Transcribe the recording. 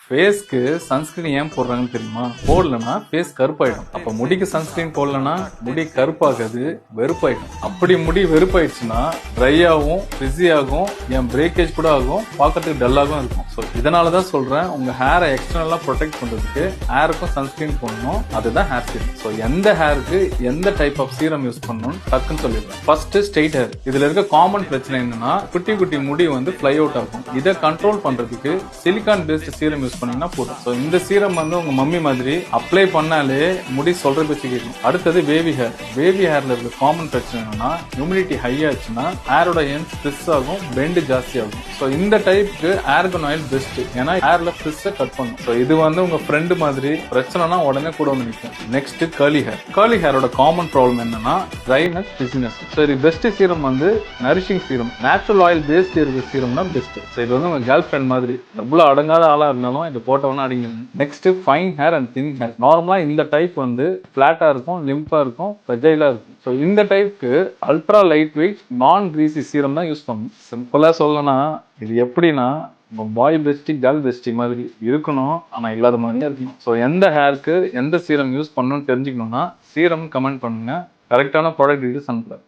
ஃபேஸ்க்கு சன்ஸ்கிரீன் ஏன் போடுறாங்கன்னு தெரியுமா? போடலன்னா ஃபேஸ் கருப்பாயிடும். அப்ப முடிக்கு சன்ஸ்கிரீன் போடலன்னா முடி கருப்பாகாது, வெறுப்பாயிடும். அப்படி முடி வெறுப்பாயிடுச்சுன்னா ட்ரை ஆகும், பிஸி ஆகும், என் பிரேக்கேஜ் கூட ஆகும், பார்க்கறதுக்கு டல்லாகவும் இருக்கும். ஸோ இதனாலதான் சொல்றேன், உங்க ஹேரை எக்ஸ்டர்னலா ப்ரொடெக்ட் பண்றதுக்கு ஹேருக்கும் சன்ஸ்கிரீன் போடணும். அதுதான் ஹேர் சீரம். ஸோ எந்த ஹேருக்கு எந்த டைப் ஆஃப் சீரம் யூஸ் பண்ணணும்னு டக்குன்னு சொல்லிடுறேன். First straight hair. இதுல இருக்க காமன் பிரச்சனை என்னன்னா குட்டி குட்டி முடி வந்து ஃப்ளை அவுட் ஆகும். இதை கண்ட்ரோல் பண்றதுக்கு சிலிகான் பேஸ்ட் சீரம் யூஸ் பண்ணீங்கன்னா போதும். ஸோ இந்த சீரம் வந்து உங்க மம்மி மாதிரி அப்ளை பண்ணாலே முடி சொல்ற பேச்சு கேட்கும். அடுத்தது பேபி ஹேர். பேபி ஹேர்ல இருக்க காமன் பிரச்சனை என்னன்னா ஹியூமிடிட்டி ஹை ஆச்சுன்னா ஹேரோட எண்ட் ஸ்ட்ரெஸ் ஆகும், பெண்ட் ஜாஸ்தி ஆகும். ஸோ இந்த டைப்க்கு ஆர்கன் ஆயில் பெஸ்ட். ஏன்னா ஹேர்ல ஸ்ட்ரெஸ்ஸை கட் பண்ணும். ஸோ இது வந்து உங்க ஃப்ரெண்டு மாதிரி பிரச்சனைனா உடனே கூட வந்து நிற்கும். Next curly hair. கர்லி ஹேரோட காமன் ப்ராப்ளம் என்னன்னா ட்ரைனஸ், பிஸினஸ். ஸோ இது பெஸ்ட் சீரம் வந்து nourishing serum. Natural oil based இருக்கிற சீரம் தான் பெஸ்ட். ஸோ இது வந்து உங்க கேர்ள் ஃப்ரெண்ட் மாதிரி எவ்வளவு அடங்காத ஆளா இருந்தாலும் இது போட்டவனா அடிங்க. Next fine hair and thin hair. நார்மலா இந்த டைப் வந்து பிளாட்டா இருக்கும், லிம்பா இருக்கும், ஃப்ரெஜைலா இருக்கும். ஸோ இந்த டைப்க்கு அல்ட்ரா லைட் வெயிட் நான் கிரீசி சீரம் தான் யூஸ் பண்ணணும். சிம்பிளா சொல்லணும்னா இது எப்படின்னா பாய் பெஸ்டி கேர்ள் பெஸ்டி மாதிரி இருக்கணும், ஆனா இல்லாத மாதிரியே இருக்கணும். ஸோ எந்த ஹேருக்கு எந்த சீரம் யூஸ் பண்ணணும்னு தெரிஞ்சுக்கணும்னா சீரம் கமெண்ட் பண்ணுங்க. கரெக்டான ப்ராடக்ட் டீடைல்ஸ் அனுப்புறேன்.